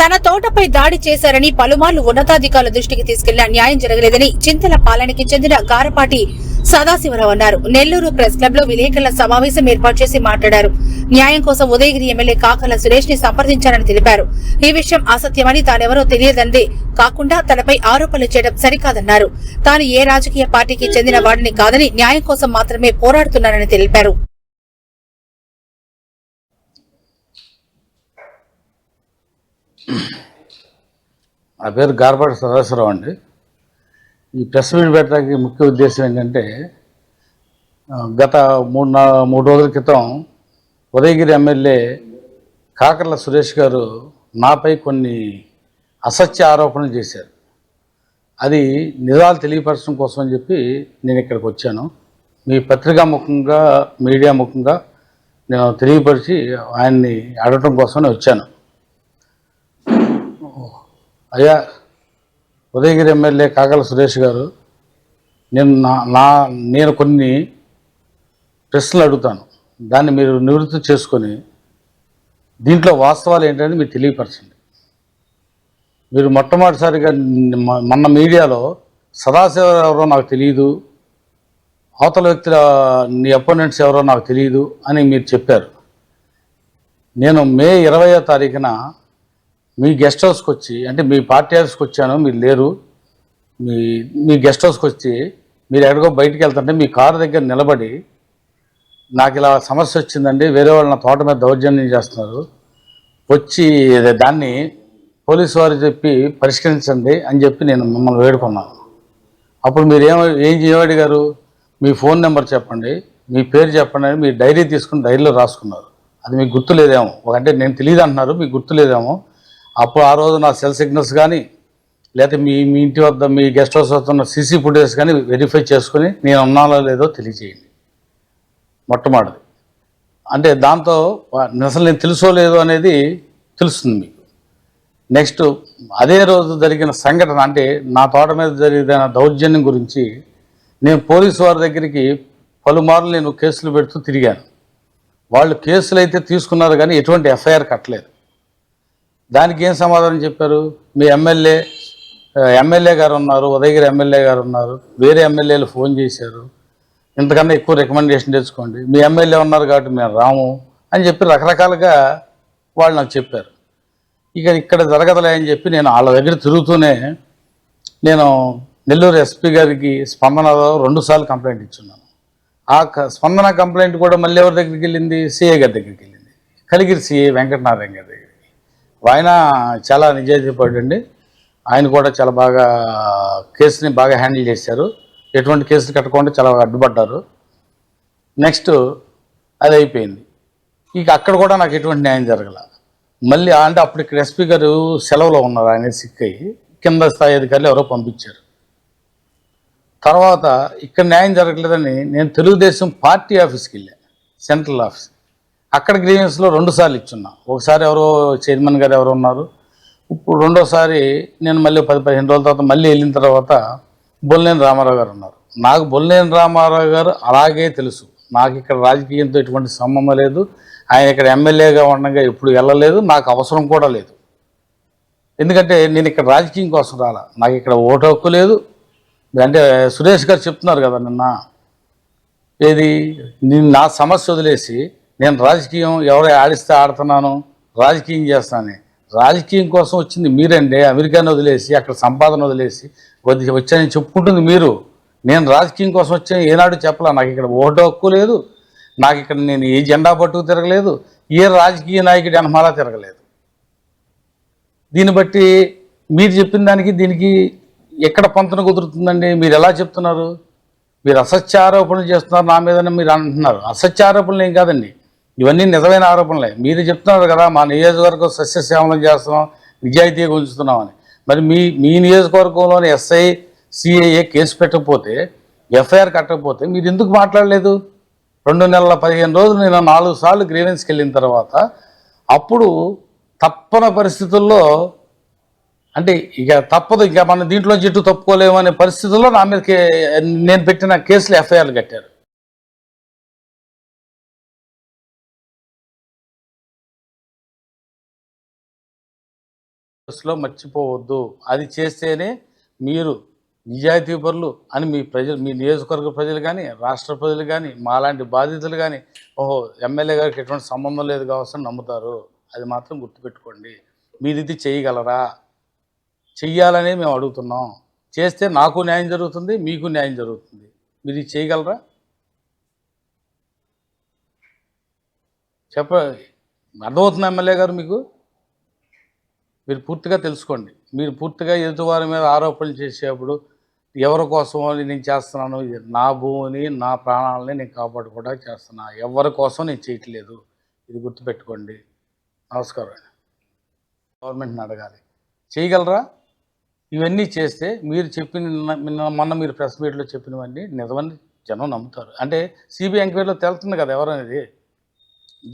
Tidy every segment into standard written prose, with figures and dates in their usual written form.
తన తోటపై దాడి చేశారని పలుమార్లు ఉన్నతాధికారుల దృష్టికి తీసుకెళ్లినా న్యాయం జరగలేదని చింతల పాలనకి చెందిన గారపాటి సదాశివరావు అన్నారు. నెల్లూరు ప్రెస్ క్లబ్ లో విలేకరుల సమావేశం ఏర్పాటు చేసి మాట్లాడారు. న్యాయం కోసం ఉదయగిరి ఎమ్మెల్యే కాకర్ల సురేష్ ని సంప్రదించారని తెలిపారు. ఈ విషయం అసత్యమని తానెవరో తెలియదందే కాకుండా తనపై ఆరోపణలు చేయడం సరికాదన్నారు. తాను ఏ రాజకీయ పార్టీకి చెందిన వాడిని కాదని న్యాయం కోసం మాత్రమే పోరాడుతున్నానని తెలిపారు. నా పేరు గారపాటి సదాశివరావు అండి. ఈ ప్రెస్ మీట్ పెట్టడానికి ముఖ్య ఉద్దేశం ఏంటంటే, గత మూడు రోజుల క్రితం ఉదయగిరి ఎమ్మెల్యే కాకర్ల సురేష్ గారు నాపై కొన్ని అసత్య ఆరోపణలు చేశారు. అది నిజాలు తెలియపరచడం కోసం అని చెప్పి నేను ఇక్కడికి వచ్చాను. మీ పత్రికా ముఖంగా, మీడియా ముఖంగా నేను తెలియపరిచి ఆయన్ని అడగటం కోసమే వచ్చాను. అయ్యా ఉదయగిరి ఎమ్మెల్యే కాకర్ల సురేష్ గారు, నేను కొన్ని ప్రశ్నలు అడుగుతాను. దాన్ని మీరు నివృత్తి చేసుకొని దీంట్లో వాస్తవాలు ఏంటని మీరు తెలియపరచండి. మీరు మొట్టమొదటిసారిగా మొన్న మీడియాలో సదాశివరావు ఎవరో నాకు తెలియదు, అవతల వ్యక్తుల నీ అపోనెంట్స్ ఎవరో నాకు తెలియదు అని మీరు చెప్పారు. నేను మే 20వ తారీఖున మీ గెస్ట్ హౌస్కి వచ్చి, అంటే మీ పార్టీ హౌస్కి వచ్చాను, మీరు లేరు. మీ గెస్ట్ హౌస్కి వచ్చి మీరు ఎక్కడికో బయటికి వెళ్తుంటే మీ కారు దగ్గర నిలబడి, నాకు ఇలా సమస్య వచ్చిందండి, వేరే వాళ్ళు నా తోట మీద దౌర్జన్యం చేస్తున్నారు, వచ్చి దాన్ని పోలీసు వారు చెప్పి పరిష్కరించండి అని చెప్పి నేను మిమ్మల్ని వేడుకున్నాను. అప్పుడు మీరు ఏమడిగారు? మీ ఫోన్ నెంబర్ చెప్పండి, మీ పేరు చెప్పండి అని మీరు డైరీ తీసుకుని డైరీలో రాసుకున్నారు. అది మీకు గుర్తులేదేమో, అంటే నేను తెలియదు అంటున్నారు, మీకు గుర్తులేదేమో. అప్పుడు ఆ రోజు నా సెల్ సిగ్నల్స్ కానీ, లేకపోతే మీ ఇంటి వద్ద మీ గెస్ట్ హౌస్ వస్తున్న సీసీ ఫుటేజ్ కానీ వెరిఫై చేసుకుని నేను ఉన్నానో లేదో తెలియజేయండి మొట్టమొదటి. అంటే దాంతో అసలు నేను తెలుసో లేదో అనేది తెలుస్తుంది మీకు. నెక్స్ట్, అదే రోజు జరిగిన సంఘటన, అంటే నా తోట మీద జరిగిన దౌర్జన్యం గురించి నేను పోలీసు వారి దగ్గరికి పలుమార్లు నేను కేసులు పెడుతూ తిరిగాను. వాళ్ళు కేసులు అయితే తీసుకున్నారు కానీ ఎటువంటి ఎఫ్ఐఆర్ కట్టలేదు. దానికి ఏం సమాధానం చెప్పారు? మీ ఎమ్మెల్యే గారు ఉన్నారు, ఉదయగిరి ఎమ్మెల్యే గారు ఉన్నారు, వేరే ఎమ్మెల్యేలు ఫోన్ చేశారు, ఇంతకన్నా ఎక్కువ రికమెండేషన్ తెచ్చుకోండి, మీ ఎమ్మెల్యే ఉన్నారు కాబట్టి మేము రాము అని చెప్పి రకరకాలుగా వాళ్ళు నాకు చెప్పారు. ఇక్కడ జరగదులే అని చెప్పి నేను వాళ్ళ దగ్గర తిరుగుతూనే నేను నెల్లూరు ఎస్పీ గారికి స్పందనలో 2 సార్లు కంప్లైంట్ ఇచ్చున్నాను. ఆ స్పందన కంప్లైంట్ కూడా మళ్ళీ ఎవరి దగ్గరికి వెళ్ళింది? సిఐ గారి దగ్గరికి వెళ్ళింది, కలిగిరి సిఐ వెంకటనారాయణ గారి దగ్గరికి. ఆయన చాలా నిజాయితీపడండి. ఆయన కూడా చాలా బాగా కేసుని బాగా హ్యాండిల్ చేశారు. ఎటువంటి కేసులు కట్టకుండా చాలా అడ్డుపడ్డారు. నెక్స్ట్ అది అయిపోయింది. అక్కడ కూడా నాకు ఎటువంటి న్యాయం జరగల. మళ్ళీ అంటే అప్పుడు ఇక్కడ ఎస్పీ గారు సెలవులో ఉన్నారు, ఆయన సిక్ అయ్యి కింద స్థాయి అధికారులు ఎవరో పంపించారు. తర్వాత ఇక్కడ న్యాయం జరగలేదని నేను తెలుగుదేశం పార్టీ ఆఫీస్కి వెళ్ళాను, సెంట్రల్ ఆఫీస్. అక్కడ గ్రీవెన్స్లో 2 సార్లు ఇచ్చున్నా. ఒకసారి ఎవరో చైర్మన్ గారు ఎవరో ఉన్నారు, ఇప్పుడు రెండోసారి నేను మళ్ళీ 10-15 రోజుల తర్వాత మళ్ళీ వెళ్ళిన తర్వాత బొల్లినేని రామారావు గారు ఉన్నారు. నాకు బొల్లినేని రామారావు గారు అలాగే తెలుసు. నాకు ఇక్కడ రాజకీయంతో ఎటువంటి సంబంధం లేదు. ఆయన ఇక్కడ ఎమ్మెల్యేగా ఉండగా ఎప్పుడు వెళ్ళలేదు, నాకు అవసరం కూడా లేదు. ఎందుకంటే నేను ఇక్కడ రాజకీయం కోసం రాలా, నాకు ఇక్కడ ఓటు హక్కు లేదు. అంటే సురేష్ గారు చెప్తున్నారు కదా నిన్న, నా సమస్య వదిలేసి నేను రాజకీయం ఎవరో ఆడిస్తే ఆడుతున్నాను, రాజకీయం చేస్తానని. రాజకీయం కోసం వచ్చింది మీరండి. అమెరికాని వదిలేసి, అక్కడ సంపాదన వదిలేసి వచ్చానని చెప్పుకుంటుంది మీరు. నేను రాజకీయం కోసం వచ్చాను ఏనాడు చెప్పలా. నాకు ఇక్కడ ఓటు హక్కు లేదు, నాకు ఇక్కడ నేను ఏ జెండా పట్టుకు తిరగలేదు, ఏ రాజకీయ నాయకుడి అనమాలా తిరగలేదు. దీన్ని బట్టి మీరు చెప్పిన దానికి దీనికి ఎక్కడ పొంతన కుదురుతుందండి? మీరు ఎలా చెప్తున్నారు? మీరు అసత్య ఆరోపణలు చేస్తున్నారు నా మీదనే మీరు అంటున్నారు. అసత్య ఆరోపణలు ఏం కాదండి, ఇవన్నీ నిజమైన ఆరోపణలే. మీరు చెప్తున్నారు కదా మా నియోజకవర్గం సస్యశ్యామలం చేస్తున్నాం, నిజాయితీగా ఉంచుతున్నామని. మరి మీ నియోజకవర్గంలోని ఎస్ఐ సిఐఏ కేసు పెట్టకపోతే, ఎఫ్ఐఆర్ కట్టకపోతే మీరు ఎందుకు మాట్లాడలేదు? 2 నెలల 15 రోజులు నేను 4 సార్లు గ్రీవెన్స్కి వెళ్ళిన తర్వాత అప్పుడు తప్పని పరిస్థితుల్లో, అంటే తప్పదు, మన దీంట్లో జిట్టు తప్పుకోలేమనే పరిస్థితుల్లో నా మీద నేను పెట్టిన కేసులు ఎఫ్ఐఆర్లు కట్టారు. లో మర్చిపోవద్దు. అది చేస్తేనే మీరు నిజాయితీ పరులు అని మీ ప్రజలు, మీ నియోజకవర్గ ప్రజలు కానీ, రాష్ట్ర ప్రజలు కానీ, మాలాంటి బాధితులు కానీ, ఓహో, ఎమ్మెల్యే గారికి ఎటువంటి సంబంధం లేదు కావచ్చని నమ్ముతారు. అది మాత్రం గుర్తుపెట్టుకోండి. మీరు ఇది చేయగలరా? చెయ్యాలనే మేము అడుగుతున్నాం. చేస్తే నాకు న్యాయం జరుగుతుంది, మీకు న్యాయం జరుగుతుంది. మీరు ఇది చేయగలరా? అర్థమవుతుందా ఎమ్మెల్యే గారు మీకు? మీరు పూర్తిగా తెలుసుకోండి. మీరు పూర్తిగా ఎదుటివారి మీద ఆరోపణలు చేసేప్పుడు ఎవరి కోసం నేను చేస్తున్నాను, ఇది నా భూమిని, నా ప్రాణాలని నేను కాపాడుకోవడానికి చేస్తున్నా, ఎవరి కోసం నేను చేయట్లేదు. ఇది గుర్తుపెట్టుకోండి. నమస్కారం. గవర్నమెంట్ని అడగాలి, చేయగలరా? ఇవన్నీ చేస్తే మీరు మొన్న మీరు ప్రెస్ మీట్లో చెప్పినవన్నీ నిజమని జనం నమ్ముతారు. అంటే సిబిఐ ఎంక్వైరీలో తెలుస్తుంది కదా ఎవరనేది.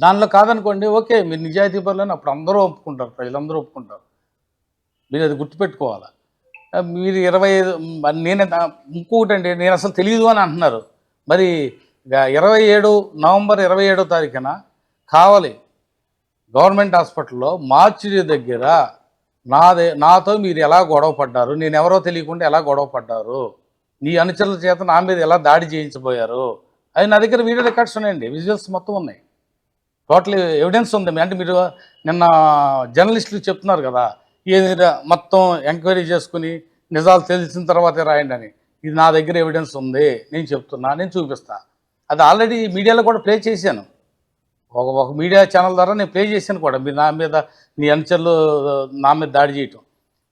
దానిలో కాదనుకోండి, ఓకే, మీరు నిజాయితీ పరులని అప్పుడు అందరూ ఒప్పుకుంటారు, ప్రజలందరూ ఒప్పుకుంటారు. మీరు అది గుర్తుపెట్టుకోవాలి. మీరు 25 ఇంకొకటండి, నేను అసలు తెలియదు అని అంటున్నారు. మరి 27 నవంబర్ తారీఖున కావలి గవర్నమెంట్ హాస్పిటల్లో మార్చిరి దగ్గర నాతో మీరు ఎలా గొడవ పడ్డారు, నేను ఎవరో తెలియకుండా ఎలా గొడవ పడ్డారు, నీ అనుచరుల చేత నా మీద ఎలా దాడి చేయించబోయారు, అది నా దగ్గర వీడియో రికార్డ్స్ ఉన్నాయండి, విజువల్స్ మొత్తం ఉన్నాయి, టోటల్ ఎవిడెన్స్ ఉంది. అంటే మీరు నిన్న జర్నలిస్టులు చెప్తున్నారు కదా, మొత్తం ఎంక్వైరీ చేసుకుని నిజాలు తెలిసిన తర్వాతే రాయండి అని. ఇది నా దగ్గర ఎవిడెన్స్ ఉంది, నేను చెప్తున్నా, నేను చూపిస్తా. అది ఆల్రెడీ మీడియాలో కూడా ప్లే చేశాను. ఒక మీడియా ఛానల్ ద్వారా నేను ప్లే చేశాను కూడా. మీరు నా మీద, నీ అనుచరులు నా మీద దాడి చేయటం.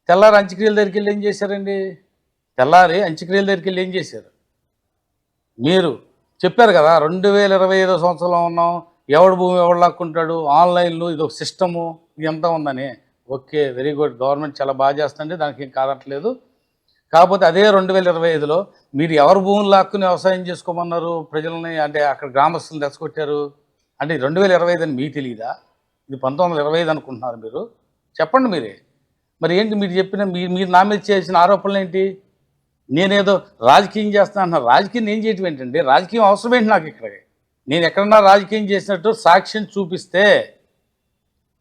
తెల్లారి అంత్యక్రియల దగ్గరికి వెళ్ళి ఏం చేశారండి? ఏం చేశారు? మీరు చెప్పారు కదా, 2025 సంవత్సరంలో ఉన్నాం, ఎవడు భూమి ఎవడు లాక్కుంటాడు, ఆన్లైన్లో ఇది ఒక సిస్టము, ఇది ఎంత ఉందని. ఓకే, వెరీ గుడ్, గవర్నమెంట్ చాలా బాగా చేస్తుంది, దానికి ఏం కాదట్లేదు. కాకపోతే అదే 2025లో మీరు ఎవరు భూములు లాక్కుని వ్యవసాయం చేసుకోమన్నారు ప్రజలని, అంటే అక్కడ గ్రామస్తులను తెచ్చుకొట్టారు అంటే 2025 అని మీకు తెలియదా? ఇది 1925 అనుకుంటున్నారు మీరు. చెప్పండి మీరే. మరి ఏంటి మీరు చెప్పిన, మీరు నా మీద చేసిన ఆరోపణలు ఏంటి? నేనేదో రాజకీయం చేస్తాను అంటున్నారు. రాజకీయం నేను చేయటం ఏంటండి? రాజకీయం అవసరం ఏంటి నాకు ఇక్కడ? నేను ఎక్కడన్నా రాజకీయం చేసినట్టు సాక్ష్యం చూపిస్తే,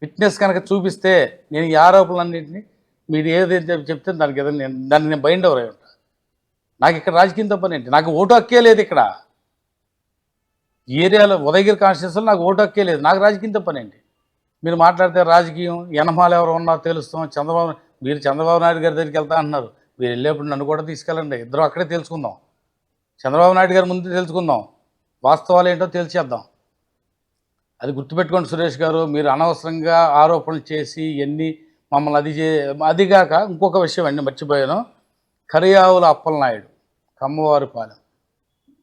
ఫిట్నెస్ కనుక చూపిస్తే, నేను ఈ ఆరోపణలన్నింటినీ మీరు ఏదైతే చెప్తే దానికి నేను బైండ్ ఓవర్ అయి ఉంటా. నాకు ఇక్కడ రాజకీయంతో పని ఏంటి? నాకు ఓటు హక్కే లేదు ఇక్కడ. ఈ ఏరియాలో ఉదయగిరి కాన్స్టిట్యూన్సీలో నాకు ఓటు హక్కే లేదు, నాకు రాజకీయంతో పని ఏంటి? మీరు మాట్లాడితే రాజకీయం, ఎనమాలు ఎవరు ఉన్నారో తెలుస్తాం, మీరు చంద్రబాబు నాయుడు గారి దగ్గరికి వెళ్తా అంటున్నారు. మీరు వెళ్ళేప్పుడు నన్ను కూడా తీసుకెళ్ళండి, ఇద్దరం అక్కడే తెలుసుకుందాం. చంద్రబాబు నాయుడు గారి ముందు తెలుసుకుందాం, వాస్తవాలు ఏంటో తెలిసేద్దాం. అది గుర్తుపెట్టుకోండి సురేష్ గారు. మీరు అనవసరంగా ఆరోపణలు చేసి ఎన్ని మమ్మల్ని అదిగాక ఇంకొక విషయం అండి, మర్చిపోయాను. కరియావుల అప్పలనాయుడు, కమ్మవారిపాలెం,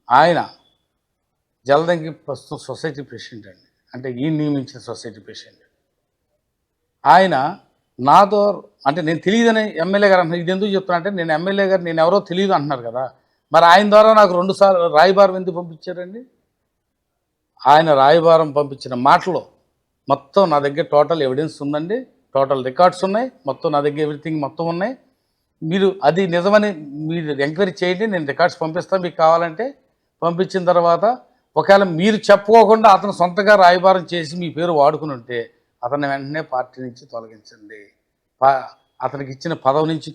ఆయన జలదంకి ప్రస్తుతం సొసైటీ ప్రెసిడెంట్ అండి, అంటే ఈ నియమించిన సొసైటీ ప్రెసిడెంట్. ఆయన నాతో, అంటే నేను తెలియదని ఎమ్మెల్యే గారు అంటున్నారు. ఇది ఎందుకు చెప్తున్నా అంటే, నేను ఎమ్మెల్యే గారు నేను ఎవరో తెలియదు అంటున్నారు కదా, మరి ఆయన ద్వారా నాకు 2 సార్లు రాయబారం ఎందుకు పంపించారండి? ఆయన రాయబారం పంపించిన మాటలో మొత్తం నా దగ్గర టోటల్ ఎవిడెన్స్ ఉందండి, టోటల్ రికార్డ్స్ ఉన్నాయి, మొత్తం నా దగ్గర ఎవ్రీథింగ్ మొత్తం ఉన్నాయి. మీరు అది నిజమని మీరు ఎంక్వైరీ చేయండి, నేను రికార్డ్స్ పంపిస్తాను మీకు కావాలంటే. పంపించిన తర్వాత ఒకవేళ మీరు చెప్పుకోకుండా అతను సొంతగా రాయబారం చేసి మీ పేరు వాడుకుని ఉంటే అతన్ని వెంటనే పార్టీ నుంచి తొలగించండి, అతనికి ఇచ్చిన పదవి నుంచి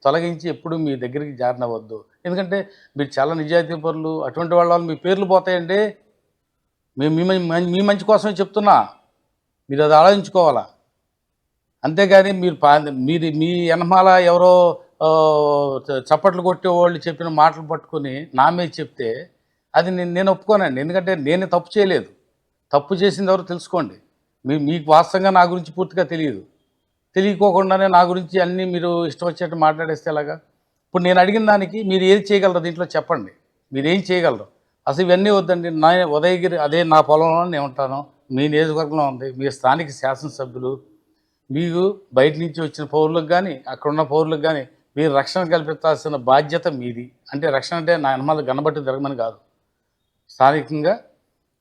తొలగించి ఎప్పుడు మీ దగ్గరికి జారినవద్దు. ఎందుకంటే మీరు చాలా నిజాయితీ పరులు, అటువంటి వాళ్ళ మీ పేర్లు పోతాయండి. మీ మంచి కోసమే చెప్తున్నా, మీరు అది ఆలోచించుకోవాలా. అంతేగాని మీరు మీ వెనమాల ఎవరో చప్పట్లు కొట్టేవాళ్ళు చెప్పిన మాటలు పట్టుకొని నా మీద చెప్తే అది నేను ఒప్పుకోనండి. ఎందుకంటే నేను తప్పు చేయలేదు, తప్పు చేసింది ఎవరు తెలుసుకోండి. మీకు వాస్తవంగా నా గురించి పూర్తిగా తెలియకోకుండానే నా గురించి అన్నీ మీరు ఇష్టం వచ్చేట్టు మాట్లాడేస్తే ఎలాగా? ఇప్పుడు నేను అడిగిన దానికి మీరు ఏది చేయగలరు దీంట్లో చెప్పండి, మీరు ఏం చేయగలరు? అసలు ఇవన్నీ వద్దండి. నా ఉదయగిరి అదే నా పొలంలో నేను ఉంటాను, మీ నియోజకవర్గంలో ఉంది, మీ స్థానిక శాసనసభ్యులు, మీకు బయట నుంచి వచ్చిన పౌరులకు కానీ అక్కడున్న పౌరులకు కానీ మీరు రక్షణ కల్పించాల్సిన బాధ్యత మీది. అంటే రక్షణ అంటే నా అనుమానాలు గనబట్టి జరగమని కాదు, స్థానికంగా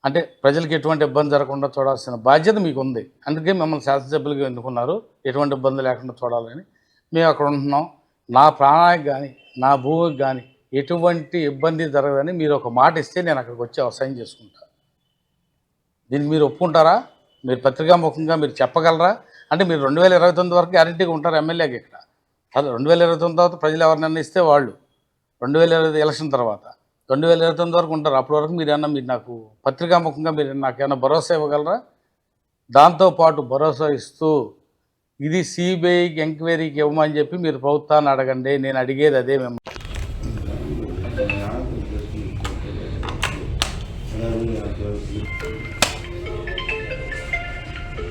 అంటే ప్రజలకు ఎటువంటి ఇబ్బంది జరగకుండా చూడాల్సిన బాధ్యత మీకు ఉంది. అందుకే మిమ్మల్ని శాసనసభ్యులుగా ఎన్నుకున్నారు, ఎటువంటి ఇబ్బంది లేకుండా చూడాలని. మేము అక్కడ ఉంటున్నాం. నా ప్రాణానికి కానీ నా భూమికి కానీ ఎటువంటి ఇబ్బంది జరగదని మీరు ఒక మాట ఇస్తే నేను అక్కడికి వచ్చి వ్యవసాయం చేసుకుంటా. దీనికి మీరు ఒప్పుకుంటారా? మీరు పత్రికాముఖంగా మీరు చెప్పగలరా? అంటే మీరు 2029 వరకు గ్యారంటీగా ఉంటారు ఎమ్మెల్యేకి ఇక్కడ. అదే 2029 తర్వాత ప్రజలు ఎవరినైనా ఇస్తే వాళ్ళు 2020 ఎలక్షన్ తర్వాత 2029 వరకు ఉంటారు. అప్పటి వరకు మీరు నాకు పత్రికాముఖంగా మీరు నాకేమైనా భరోసా ఇవ్వగలరా? దాంతోపాటు భరోసా ఇస్తూ ఇది సిబిఐకి ఎంక్వైరీకి ఇవ్వమని చెప్పి మీరు ప్రభుత్వాన్ని అడగండి. నేను అడిగేది అదే మేము